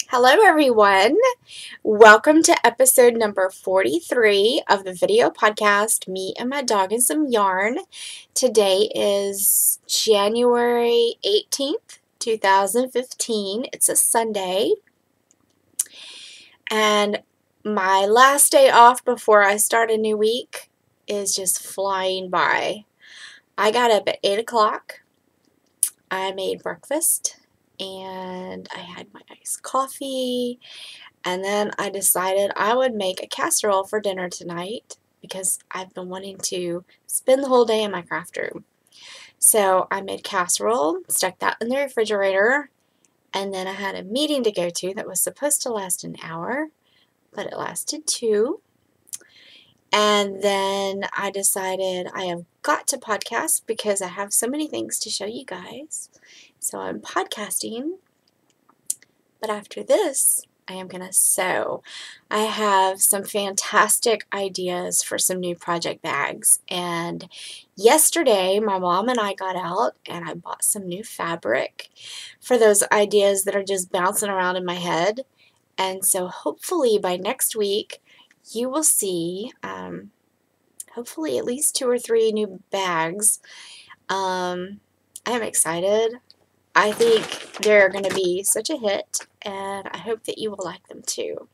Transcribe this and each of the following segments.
Hello everyone. Welcome to episode number 43 of the video podcast, Me and My Dog and Some Yarn. Today is January 18th, 2015. It's a Sunday. And my last day off before I start a new week is just flying by. I got up at 8 o'clock. I made breakfast. And I had my iced coffee, and then I decided I would make a casserole for dinner tonight because I've been wanting to spend the whole day in my craft room. So I made casserole, stuck that in the refrigerator, and then I had a meeting to go to that was supposed to last an hour, but it lasted 2. And then I decided I have got to podcast because I have so many things to show you guys. So I'm podcasting, but after this, I am going to sew. I have some fantastic ideas for some new project bags, and yesterday my mom and I got out and I bought some new fabric for those ideas that are just bouncing around in my head, and so hopefully by next week you will see hopefully at least 2 or 3 new bags. I am excited. I think they're going to be such a hit, and I hope that you will like them too.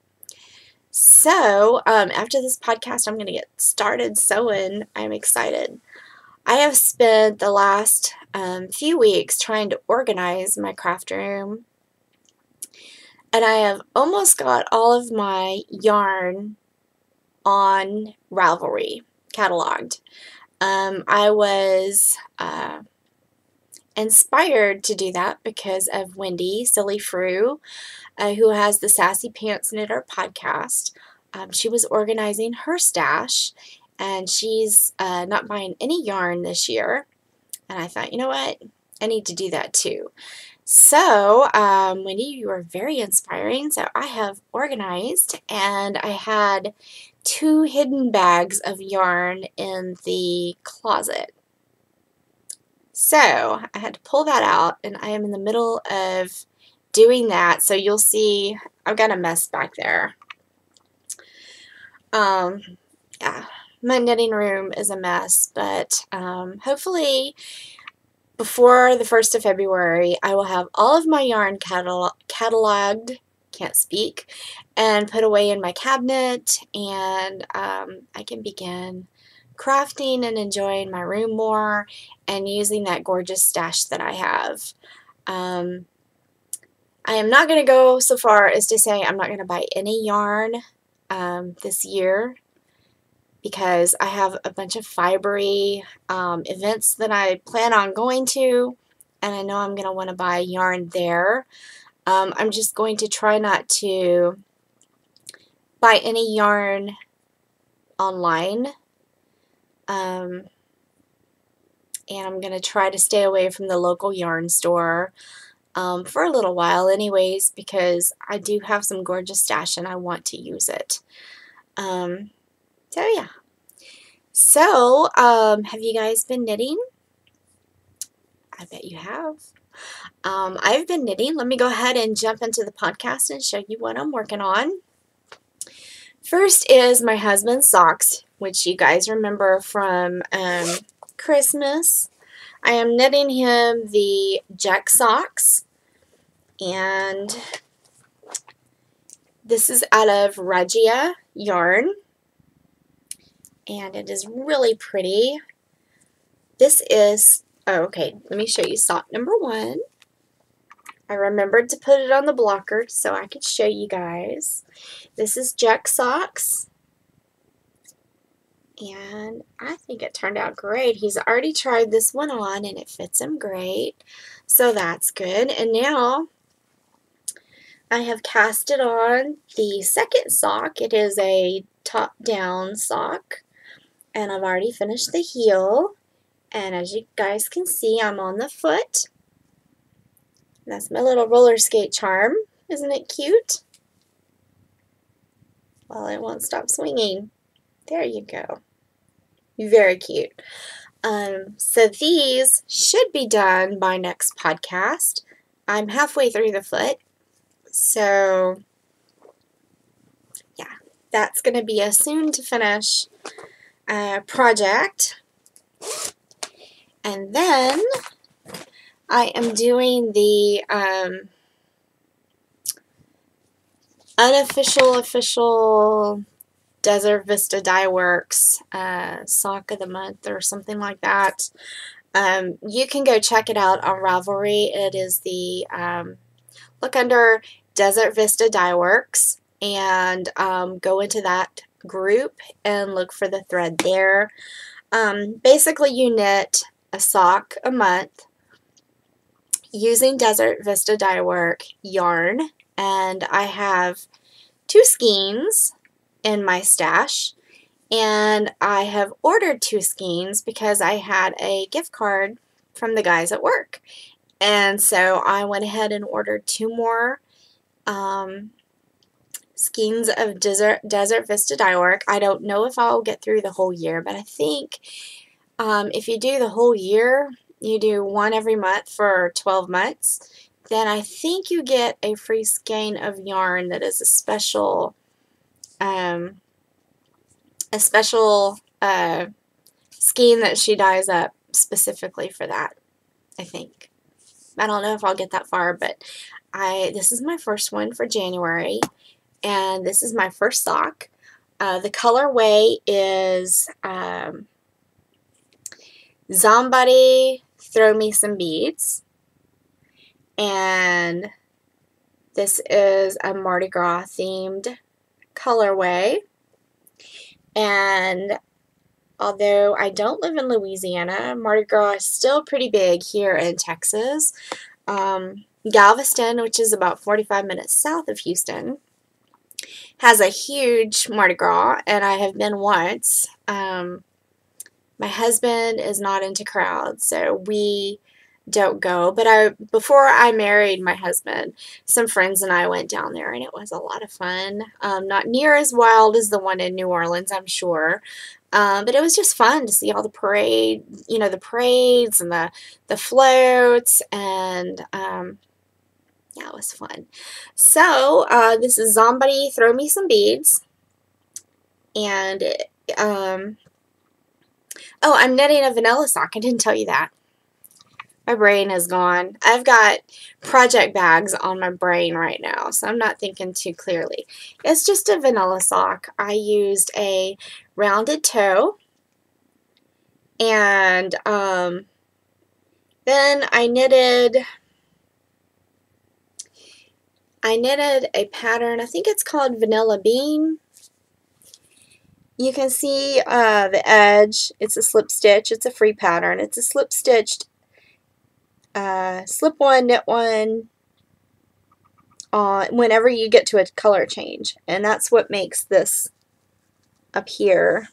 So, after this podcast, I'm going to get started sewing. I'm excited. I have spent the last few weeks trying to organize my craft room, and I have almost got all of my yarn on Ravelry cataloged. I was inspired to do that because of Wendy Silly Frew, who has the Sassy Pants Knitter podcast. She was organizing her stash, and she's not buying any yarn this year. And I thought, you know what? I need to do that too. So, Wendy, you were very inspiring. So I have organized, and I had 2 hidden bags of yarn in the closet. So I had to pull that out, and I am in the middle of doing that. So you'll see I've got a mess back there. Yeah, my knitting room is a mess, but hopefully before the 1st of February I will have all of my yarn cataloged, can't speak, and put away in my cabinet, and I can begin crafting and enjoying my room more and using that gorgeous stash that I have. I am not going to go so far as to say I'm not going to buy any yarn this year because I have a bunch of fibery events that I plan on going to, and I know I'm going to want to buy yarn there. I'm just going to try not to buy any yarn online. And I'm going to try to stay away from the local yarn store for a little while anyways, because I do have some gorgeous stash and I want to use it. So yeah. So, have you guys been knitting? I bet you have. I've been knitting. Let me go ahead and jump into the podcast and show you what I'm working on. First is my husband's socks, which you guys remember from Christmas. I am knitting him the Jeck Socks, and this is out of Regia yarn, and it is really pretty. This is, oh, okay, let me show you sock number 1. I remembered to put it on the blocker so I could show you guys. This is Jeck Socks, and I think it turned out great. He's already tried this one on, and it fits him great, so that's good. And now I have casted on the second sock. It is a top-down sock, and I've already finished the heel, and as you guys can see, I'm on the foot. That's my little roller skate charm. Isn't it cute? Well, it won't stop swinging. There you go. Very cute. So these should be done by next podcast. I'm halfway through the foot. So yeah, that's going to be a soon to finish project. And then I am doing the official Desert Vista Dyeworks sock of the month or something like that. You can go check it out on Ravelry. It is the look under Desert Vista Dyeworks and go into that group and look for the thread there. Basically, you knit a sock a month using Desert Vista Dyework yarn, and I have 2 skeins in my stash, and I have ordered 2 skeins because I had a gift card from the guys at work, and so I went ahead and ordered 2 more skeins of Desert Vista Dyework. I don't know if I'll get through the whole year, but I think if you do the whole year, you do 1 every month for 12 months, then I think you get a free skein of yarn that is a special skein that she dyes up specifically for that, I think. I don't know if I'll get that far, but this is my first one for January, and this is my first sock. The colorway is Zombody, Throw Me Some Beads, and this is a Mardi Gras themed colorway. And although I don't live in Louisiana, Mardi Gras is still pretty big here in Texas. Galveston, which is about 45 minutes south of Houston, has a huge Mardi Gras, and I have been once. My husband is not into crowds, so we don't go. But before I married my husband, some friends and I went down there, and it was a lot of fun. Not near as wild as the one in New Orleans, I'm sure. But it was just fun to see all the parades and the floats, and yeah, it was fun. So this is Zombody, Throw Me Some Beads, and oh, I'm knitting a vanilla sock. I didn't tell you that. My brain is gone. I've got project bags on my brain right now, so I'm not thinking too clearly. It's just a vanilla sock. I used a rounded toe, and then I knitted a pattern. I think it's called Vanilla Bean. You can see the edge. It's a slip stitch. It's a free pattern. It's a slip stitched slip one, knit one whenever you get to a color change, and that's what makes this up here.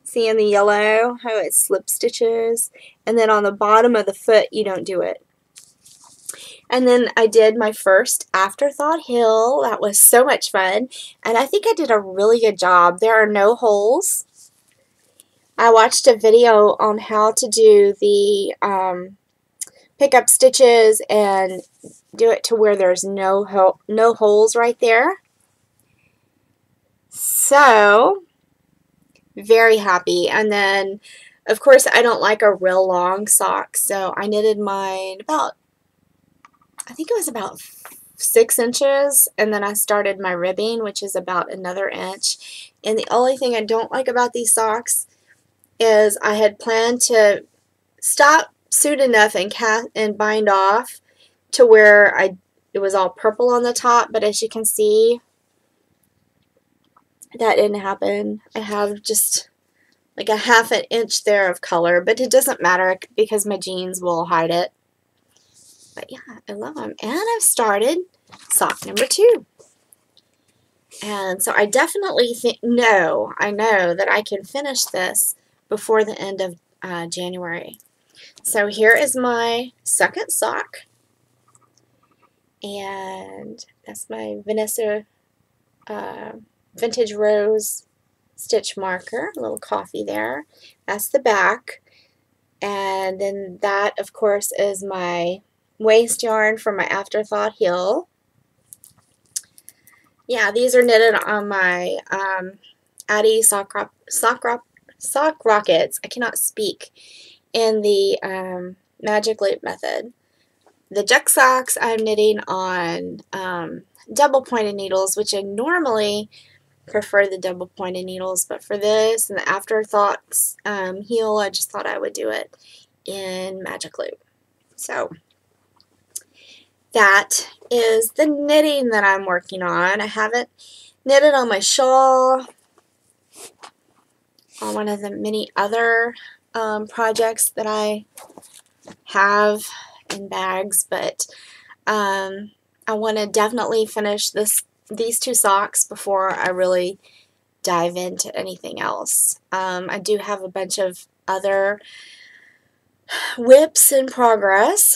See in the yellow how it slip stitches, and then on the bottom of the foot you don't do it. And then I did my first afterthought hill. That was so much fun, and I think I did a really good job. There are no holes. I watched a video on how to do the pick up stitches and do it to where there's no holes right there. So very happy. And then of course I don't like a real long sock, so I knitted mine about, I think it was about 6 inches, and then I started my ribbing, which is about another inch. And the only thing I don't like about these socks is I had planned to stop soon enough and bind off to where it was all purple on the top, but as you can see, that didn't happen. I have just like a ½ an inch there of color, but it doesn't matter because my jeans will hide it. But yeah, I love them. And I've started sock number 2. And so I definitely know that I can finish this before the end of January. So here is my second sock. And that's my Vanessa Vintage Rose stitch marker, a little coffee there. That's the back. And then that, of course, is my waste yarn for my afterthought hill. Yeah, these are knitted on my Addy sock rockets. I cannot speak. In the magic loop method. The Jeck Socks I'm knitting on double pointed needles, which I normally prefer the double pointed needles, but for this and the Afterthoughts heel, I just thought I would do it in magic loop. So that is the knitting that I'm working on. I haven't knitted on my shawl, on one of the many other projects that I have in bags, but I want to definitely finish these two socks before I really dive into anything else. I do have a bunch of other whips in progress,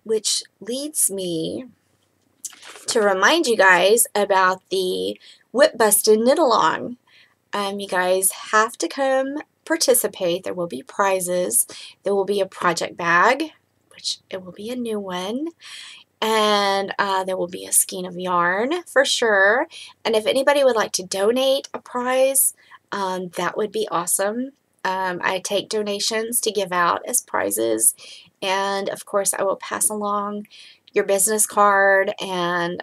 which leads me to remind you guys about the Whip Bustin' Knit Along. You guys have to come participate. There will be prizes. There will be a project bag, which it will be a new one. And there will be a skein of yarn for sure. And if anybody would like to donate a prize, that would be awesome. I take donations to give out as prizes. And of course, I will pass along your business card and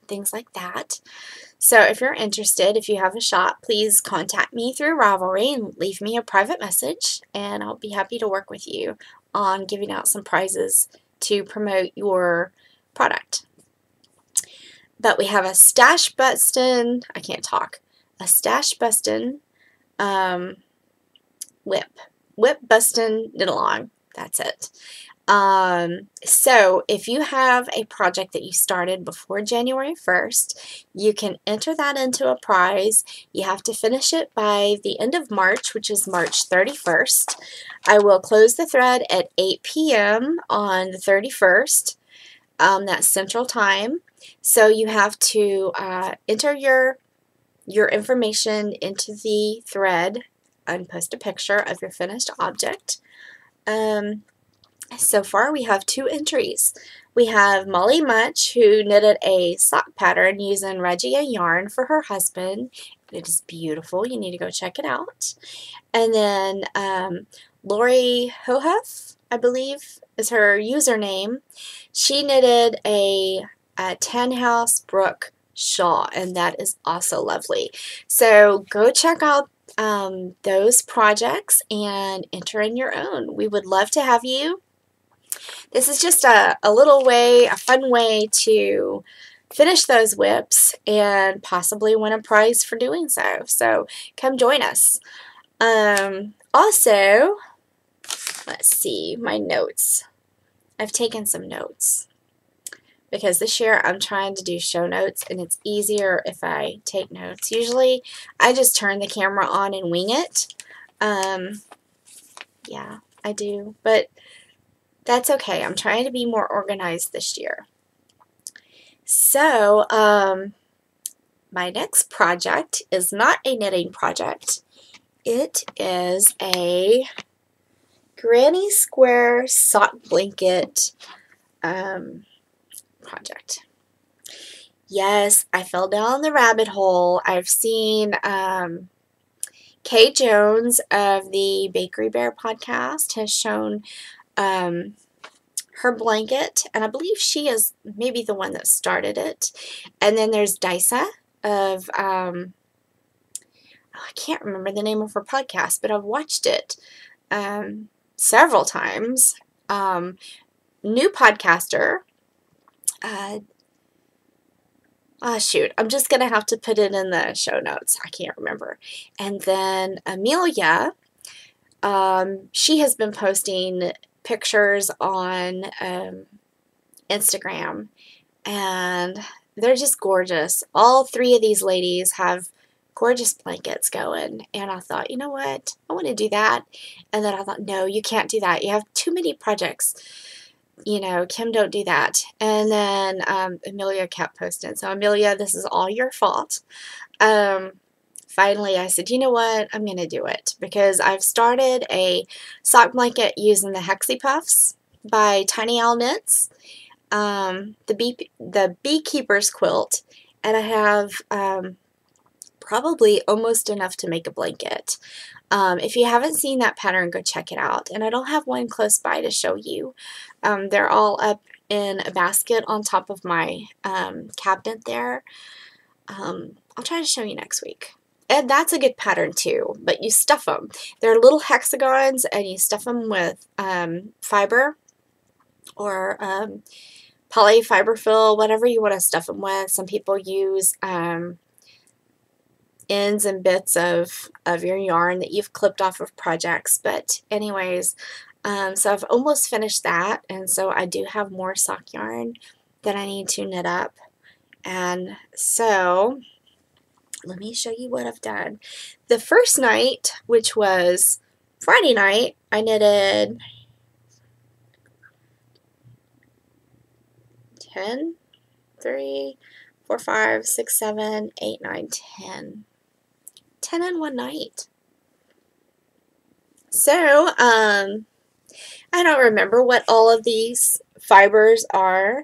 things like that. So if you're interested, if you have a shop, please contact me through Ravelry and leave me a private message, and I'll be happy to work with you on giving out some prizes to promote your product. But we have a stash bustin', I can't talk, a stash bustin' whip bustin' knit along. That's it. So if you have a project that you started before January 1st, you can enter that into a prize. You have to finish it by the end of March, which is March 31st. I will close the thread at 8 p.m. on the 31st. That's Central Time. So you have to enter your information into the thread and post a picture of your finished object. So far we have 2 entries. We have Molly Much, who knitted a sock pattern using Regia yarn for her husband. It is beautiful. You need to go check it out. And then Lori Hohuff, I believe is her username. She knitted a Ten-House Brook shawl, and that is also lovely. So go check out those projects and enter in your own. We would love to have you. This is just a little way, a fun way to finish those whips and possibly win a prize for doing so. So come join us. Also, let's see, my notes. I've taken some notes because this year I'm trying to do show notes, and it's easier if I take notes. Usually I just turn the camera on and wing it. Yeah, I do, but that's okay. I'm trying to be more organized this year. So, my next project is not a knitting project. It is a granny square sock blanket project. Yes, I fell down the rabbit hole. I've seen Kay Jones of the Bakery Bear podcast has shown her blanket, and I believe she is maybe the one that started it. And then there's Dysa of, I can't remember the name of her podcast, but I've watched it several times. New podcaster. Shoot, I'm just going to have to put it in the show notes. I can't remember. And then Amelia, she has been posting pictures on Instagram, and they're just gorgeous. All 3 of these ladies have gorgeous blankets going, and I thought, you know what, I want to do that. And then I thought, no, you can't do that. You have too many projects. You know, Kim, don't do that. And then Amelia kept posting. So Amelia, this is all your fault. Finally, I said, you know what, I'm going to do it, because I've started a sock blanket using the Hexie Puffs by Tiny Owl Knits, the Beekeeper's Quilt, and I have probably almost enough to make a blanket. If you haven't seen that pattern, go check it out. And I don't have one close by to show you. They're all up in a basket on top of my cabinet there. I'll try to show you next week. And that's a good pattern too, but you stuff them. They're little hexagons, and you stuff them with fiber or poly fiber fill, whatever you want to stuff them with. Some people use ends and bits of your yarn that you've clipped off of projects. But anyways, so I've almost finished that, and so I do have more sock yarn that I need to knit up. And so let me show you what I've done. The first night, which was Friday night, I knitted 10, 3, 4, 5, 6, 7, 8, 9, 10. 10 in one night. So, I don't remember what all of these fibers are,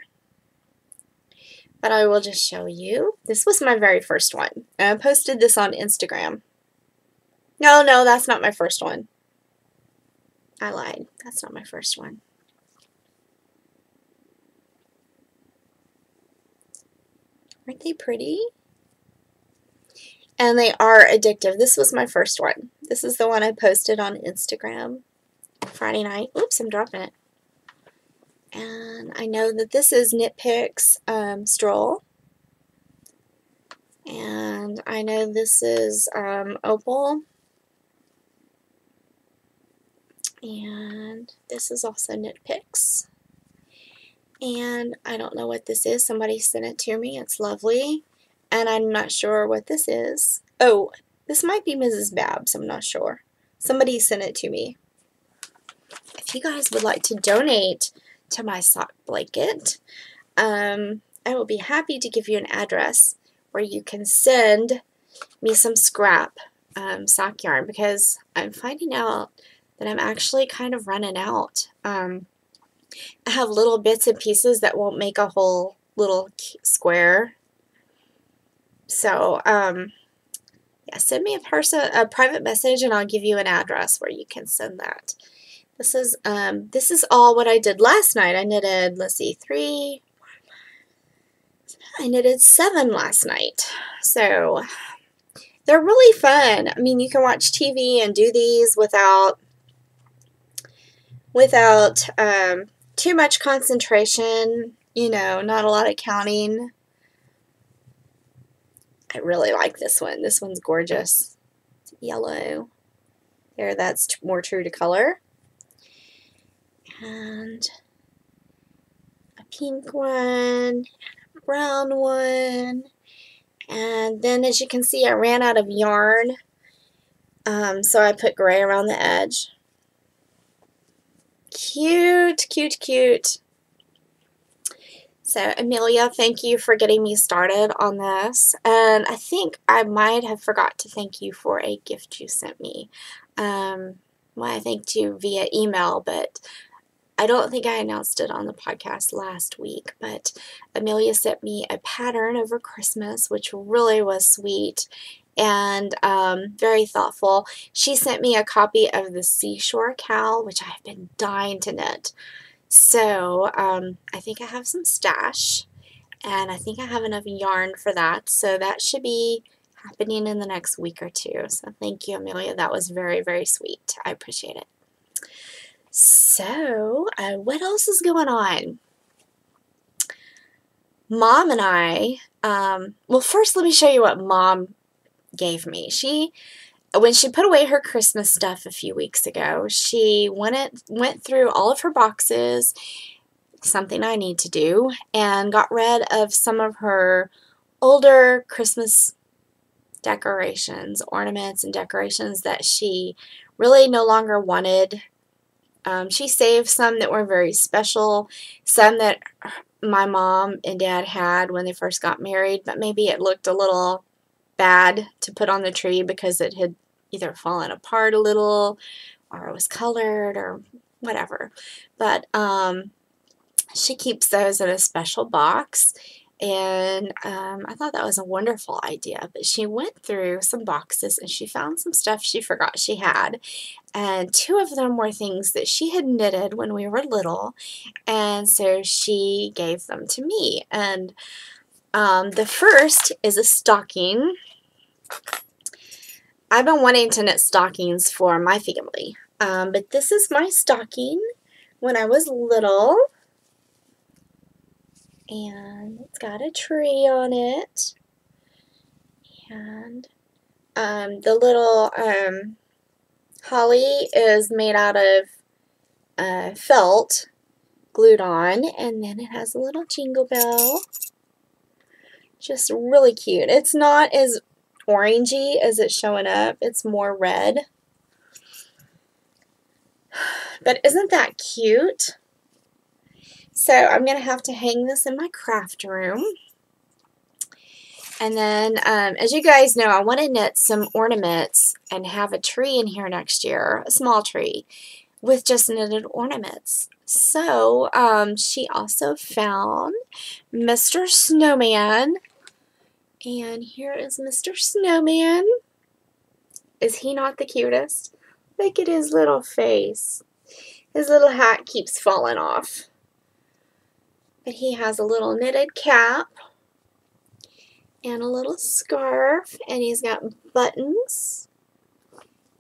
but I will just show you. This was my very first one. I posted this on Instagram. No, that's not my first one. I lied. That's not my first one. Aren't they pretty? And they are addictive. This was my first one. This is the one I posted on Instagram Friday night. Oops, I'm dropping it. And I know that this is Knit Picks Stroll. And I know this is Opal. And this is also Knit Picks. And I don't know what this is. Somebody sent it to me. It's lovely. And I'm not sure what this is. Oh, this might be Mrs. Babs. I'm not sure. Somebody sent it to me. If you guys would like to donate to my sock blanket, I will be happy to give you an address where you can send me some scrap sock yarn, because I'm finding out that I'm actually kind of running out. I have little bits and pieces that won't make a whole little square. So, yeah, send me a private message, and I'll give you an address where you can send that. This is all what I did last night. I knitted, let's see, 3. I knitted 7 last night. So they're really fun. I mean, you can watch TV and do these without too much concentration. You know, not a lot of counting. I really like this one. This one's gorgeous. It's yellow. There, that's more true to color. And a pink one, and a brown one. And then, as you can see, I ran out of yarn, so I put gray around the edge. Cute, cute, cute. So, Amelia, thank you for getting me started on this. And I think I might have forgot to thank you for a gift you sent me. Well, I thanked you via email, but I don't think I announced it on the podcast last week. But Amelia sent me a pattern over Christmas, which really was sweet and very thoughtful. She sent me a copy of the Seashore Cowl, which I've been dying to knit. So, I think I have some stash, and I think I have enough yarn for that, so that should be happening in the next week or two. So thank you, Amelia. That was very, very sweet. I appreciate it. So, what else is going on? Mom and I, well, first let me show you what Mom gave me. When she put away her Christmas stuff a few weeks ago, she went through all of her boxes, something I need to do, and got rid of some of her older Christmas decorations, ornaments and decorations that she really no longer wanted. She saved some that were very special, some that my mom and dad had when they first got married, but maybe it looked a little bad to put on the tree because it had either fallen apart a little or it was colored or whatever. But she keeps those in a special box, and I thought that was a wonderful idea. But she went through some boxes and she found some stuff she forgot she had, and 2 of them were things that she had knitted when we were little, and so she gave them to me. And the first is a stocking. I've been wanting to knit stockings for my family, but this is my stocking when I was little, and it's got a tree on it, and the little holly is made out of felt glued on, and then it has a little jingle bell. Just really cute. It's not as orangey as it's showing up. It's more red. But isn't that cute? So I'm going to have to hang this in my craft room. And then, as you guys know, I want to knit some ornaments and have a tree in here next year, a small tree, with just knitted ornaments. So she also found Mr. Snowman. And here is Mr. Snowman. Is he not the cutest? Look at his little face. His little hat keeps falling off. But he has a little knitted cap and a little scarf, and he's got buttons.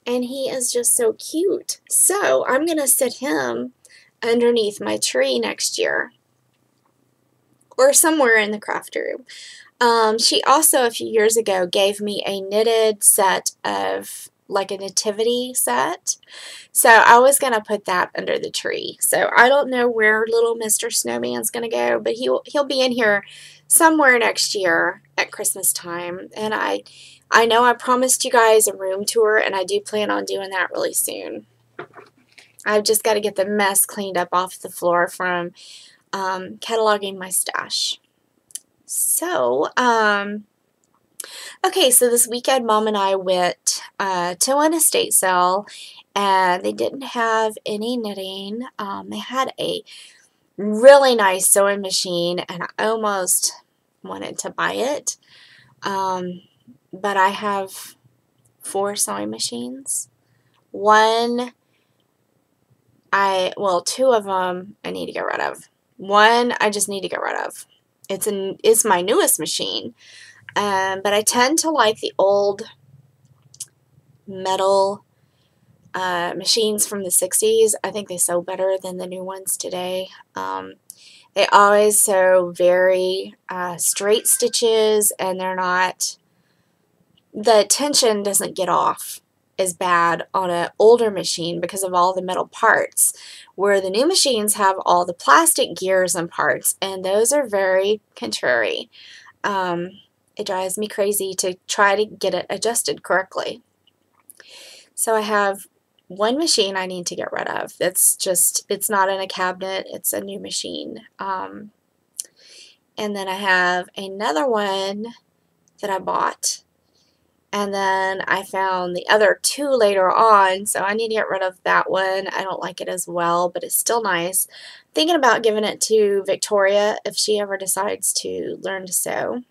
And he is just so cute. So I'm going to sit him underneath my tree next year, or somewhere in the craft room. She also, a few years ago, gave me a knitted set of, like a nativity set. So I was going to put that under the tree. So I don't know where little Mr. Snowman's going to go, but he'll be in here somewhere next year at Christmas time. And I know I promised you guys a room tour, and I do plan on doing that really soon. I've just got to get the mess cleaned up off the floor from cataloging my stash. So, okay, so this weekend, Mom and I went to an estate sale, and they didn't have any knitting. They had a really nice sewing machine, and I almost wanted to buy it. But I have 4 sewing machines. One, well, 2 of them I need to get rid of. One I just need to get rid of. It's my newest machine, but I tend to like the old metal machines from the 60s. I think they sew better than the new ones today. They always sew very straight stitches, and the tension doesn't get off as bad on an older machine because of all the metal parts, where the new machines have all the plastic gears and parts, and those are very contrary. It drives me crazy to try to get it adjusted correctly. So I have one machine I need to get rid of. It's not in a cabinet, it's a new machine. And then I have another one that I bought. And then I found the other 2 later on, so I need to get rid of that one. I don't like it as well, but it's still nice. Thinking about giving it to Victoria if she ever decides to learn to sew.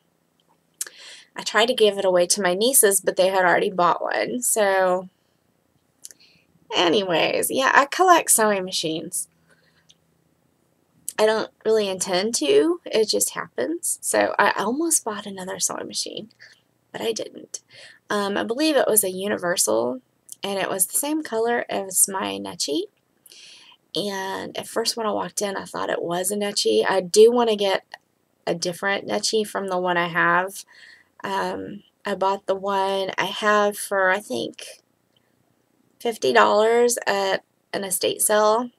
I tried to give it away to my nieces, but they had already bought one. So, anyways, yeah, I collect sewing machines. I don't really intend to. It just happens. So I almost bought another sewing machine, but I didn't. I believe it was a universal, and it was the same color as my Netchie. And at first when I walked in, I thought it was a Netchie. I do want to get a different Netchie from the one I have. I bought the one I have for, I think, $50 at an estate sale.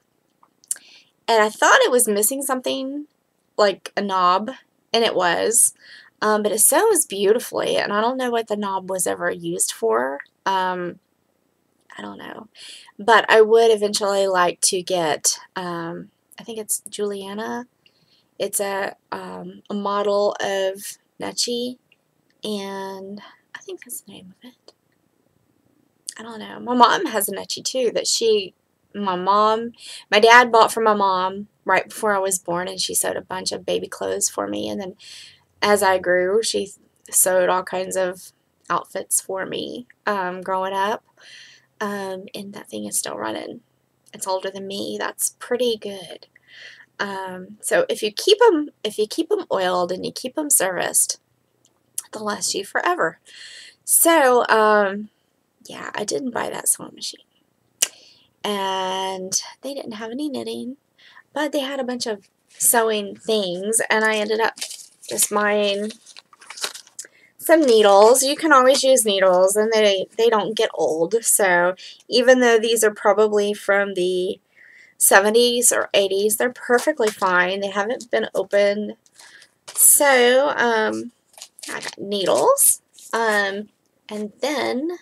And I thought it was missing something, like a knob, and it was. But it sews beautifully, and I don't know what the knob was ever used for. I don't know. But I would eventually like to get, I think it's Juliana. It's a model of Netchie, and I think that's the name of it. I don't know. My mom has a Netchie too that my dad bought for my mom right before I was born, and she sewed a bunch of baby clothes for me, and then as I grew, she sewed all kinds of outfits for me growing up. And that thing is still running. It's older than me. That's pretty good. So if you keep them oiled and you keep them serviced, they'll last you forever. So yeah, I didn't buy that sewing machine, and they didn't have any knitting, but they had a bunch of sewing things, and I ended up just buying some needles. You can always use needles, and they don't get old. So even though these are probably from the 70s or 80s, they're perfectly fine. They haven't been opened. So I got needles, and then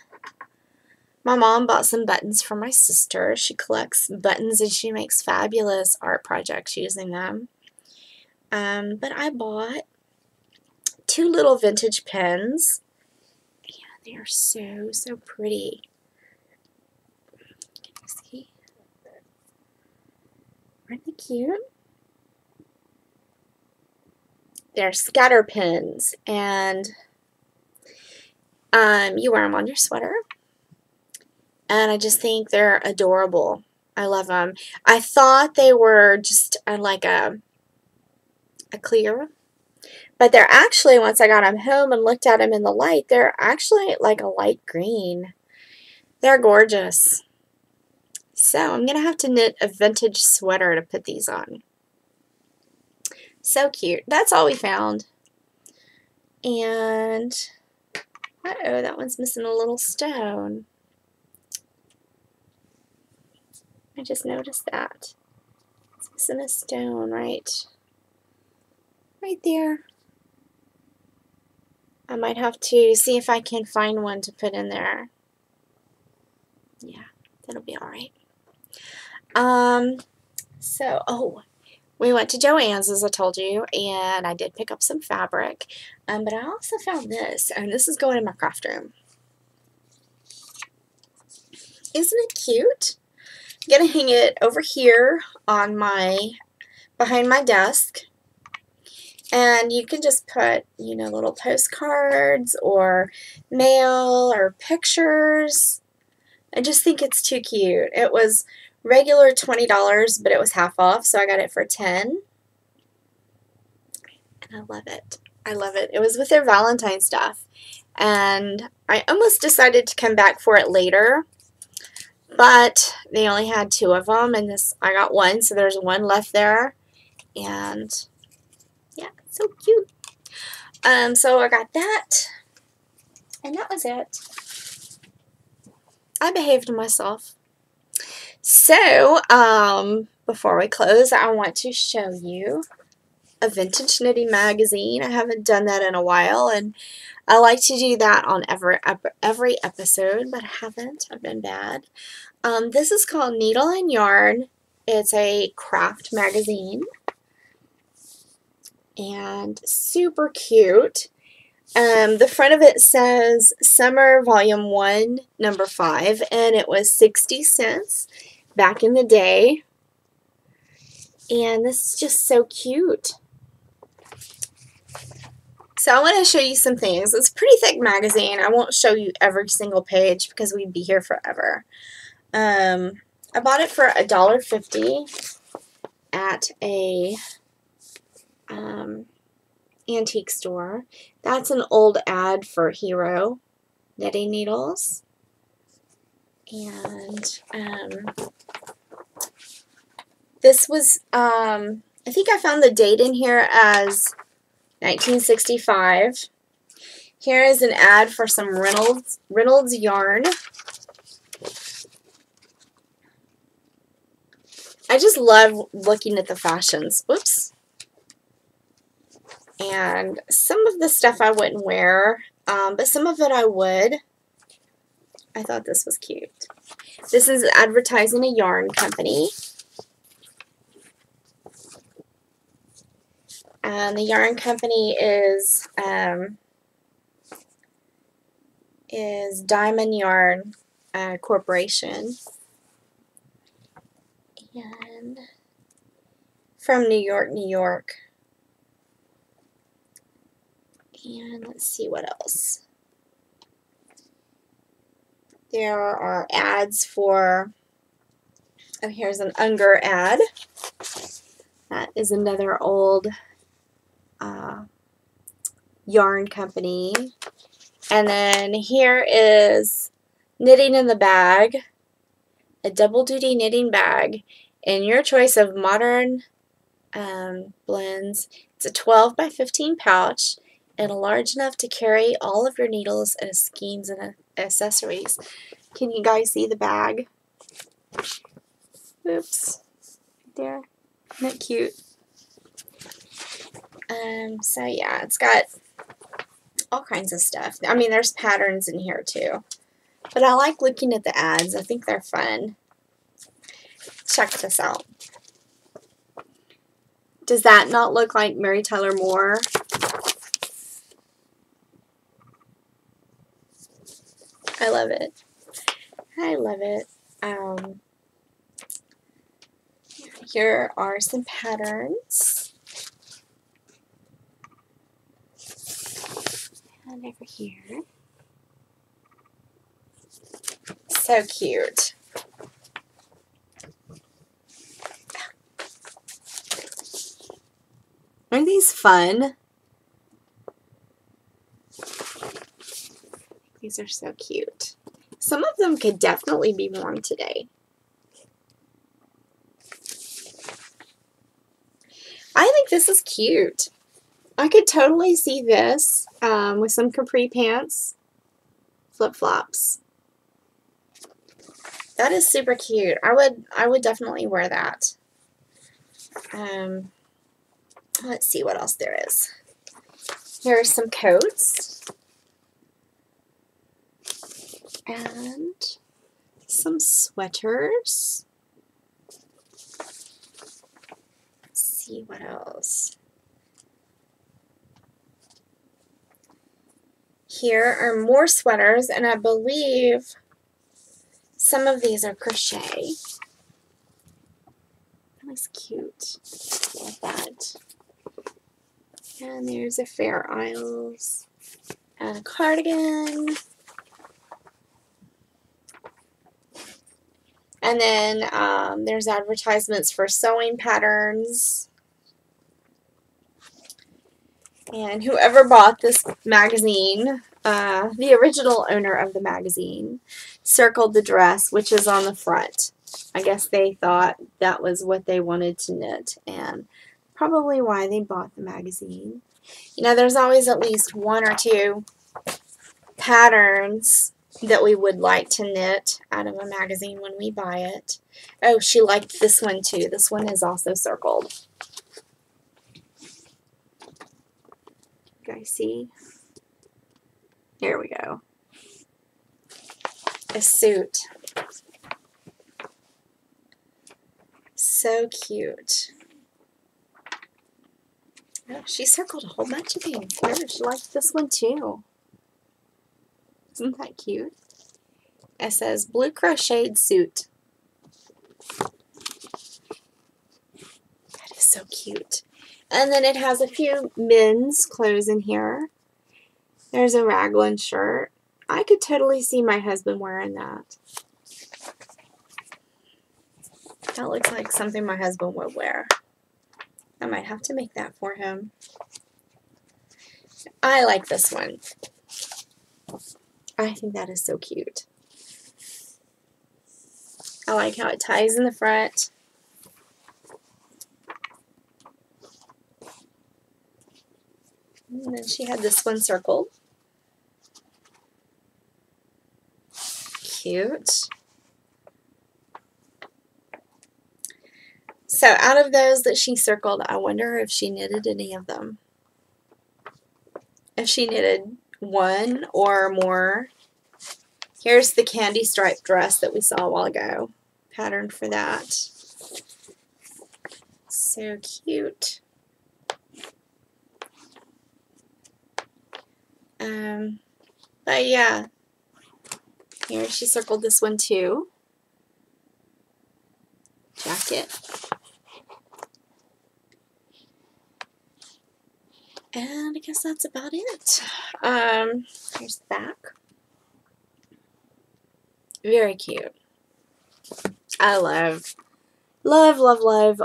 my mom bought some buttons for my sister. She collects buttons and she makes fabulous art projects using them. But I bought 2 little vintage pens. Yeah, they are so, so pretty. Can you see? Aren't they cute? They're scatter pens, and you wear them on your sweater. And I just think they're adorable. I love them. I thought they were just like a clear, but they're actually, once I got them home and looked at them in the light, they're actually like a light green. They're gorgeous. So I'm going to have to knit a vintage sweater to put these on. So cute. That's all we found. And, uh-oh, that one's missing a little stone. I just noticed that. It's missing a stone right there. I might have to see if I can find one to put in there. Yeah, that'll be alright. Oh, we went to Joann's, as I told you, and I did pick up some fabric. But I also found this, and this is going in my craft room. Isn't it cute? I'm going to hang it over here on behind my desk. And you can just put, you know, little postcards or mail or pictures. I just think it's too cute. It was regular $20, but it was half off, so I got it for $10. And I love it. I love it. It was with their Valentine stuff. And I almost decided to come back for it later, but they only had 2 of them, and I got 1, so there's 1 left there. And yeah, so cute. So I got that, and that was it. I behaved myself. So, before we close, I want to show you a vintage knitting magazine. I haven't done that in a while, and I like to do that on every episode, but I haven't. I've been bad. This is called Needle and Yarn. It's a craft magazine, and super cute. The front of it says Summer Volume 1, Number 5, and it was 60 cents back in the day. And this is just so cute. So I want to show you some things. It's a pretty thick magazine. I won't show you every single page because we'd be here forever. I bought it for $1.50 at a antique store. That's an old ad for Hero knitting needles. And this was, I think I found the date in here as 1965. Here is an ad for some Reynolds yarn. I just love looking at the fashions. Whoops. And some of the stuff I wouldn't wear, but some of it I would. I thought this was cute. This is advertising a yarn company. And the yarn company is Diamond Yarn Corporation. And from New York, New York. And let's see what else. There are ads for, oh, here's an Unger ad. That is another old yarn company. And then here is Knitting in the Bag, a double duty knitting bag in your choice of modern blends. It's a 12 by 15 pouch and large enough to carry all of your needles and skeins and accessories. Can you guys see the bag? Oops. There. Isn't that cute? So yeah, it's got all kinds of stuff. I mean, there's patterns in here too. But I like looking at the ads. I think they're fun. Check this out. Does that not look like Mary Tyler Moore? I love it. I love it. Here are some patterns. And over here. So cute. Aren't these fun? These are so cute. Some of them could definitely be worn today. I think this is cute. I could totally see this with some capri pants, flip-flops. That is super cute. I would definitely wear that. Let's see what else there is. Here are some coats. And some sweaters. Let's see what else. Here are more sweaters, and I believe some of these are crochet. That's cute. I like that. And there's a Fair Isles and a cardigan. And then there's advertisements for sewing patterns. And whoever bought this magazine, the original owner of the magazine, circled the dress, which is on the front. I guess they thought that was what they wanted to knit, and probably why they bought the magazine. You know, there's always at least one or two patterns that we would like to knit out of a magazine when we buy it. Oh, she liked this one too. This one is also circled. You guys see? There we go. A suit. So cute. Oh, she circled a whole bunch of things. Oh, she liked this one too. Isn't that cute? It says blue crocheted suit. That is so cute. And then it has a few men's clothes in here. There's a raglan shirt. I could totally see my husband wearing that. That looks like something my husband would wear. I might have to make that for him. I like this one. I think that is so cute. I like how it ties in the front. And then she had this one circled. Cute. So out of those that she circled, I wonder if she knitted any of them. If she knitted one or more. Here's the candy striped dress that we saw a while ago. Pattern for that. So cute. But yeah. Here she circled this one too. Jacket. And I guess that's about it. Here's the back. Very cute. I love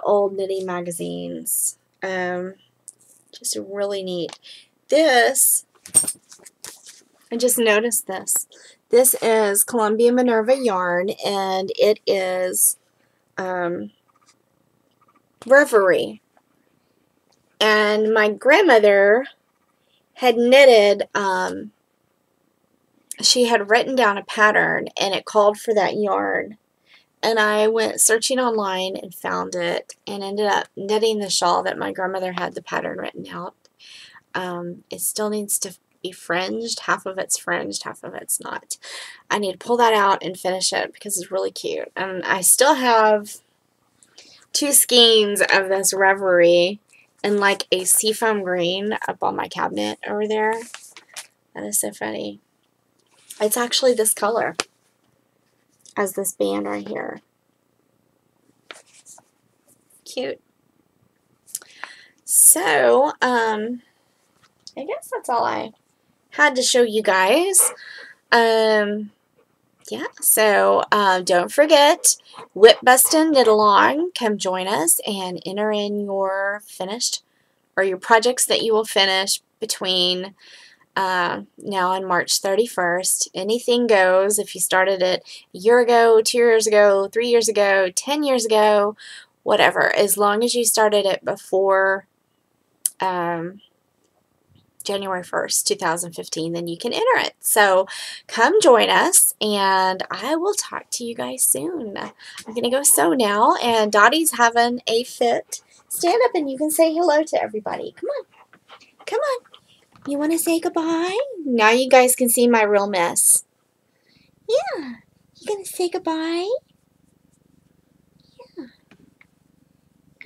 old knitting magazines. Just really neat. This, I just noticed this. This is Columbia Minerva yarn, and it is Reverie. And my grandmother had knitted, she had written down a pattern, and it called for that yarn. And I went searching online and found it, and ended up knitting the shawl that my grandmother had the pattern written out. It still needs to be fringed. Half of it's fringed, half of it's not. I need to pull that out and finish it because it's really cute. And I still have 2 skeins of this Reverie in like a seafoam green up on my cabinet over there. That is so funny. It's actually this color as this band right here. Cute. So, I guess that's all I had to show you guys. Yeah, so don't forget, Whip Bustin' Knit Along. Come join us and enter in your finished, or your projects that you will finish between now and March 31st. Anything goes. If you started it a year ago, 2 years ago, 3 years ago, 10 years ago, whatever. As long as you started it before January 1st, 2015, then you can enter it. So come join us, and I will talk to you guys soon. I'm going to go sew now, and Dottie's having a fit. Stand up and you can say hello to everybody. Come on. Come on. You want to say goodbye? Now you guys can see my real mess. Yeah. You going to say goodbye? Yeah.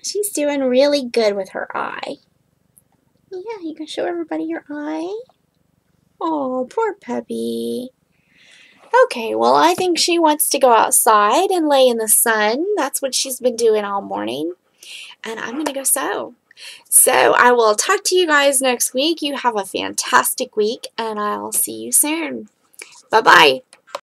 She's doing really good with her eye. Yeah, you can show everybody your eye. Oh, poor puppy. Okay, well, I think she wants to go outside and lay in the sun. That's what she's been doing all morning. And I'm going to go sew. So I will talk to you guys next week. You have a fantastic week, and I'll see you soon. Bye-bye.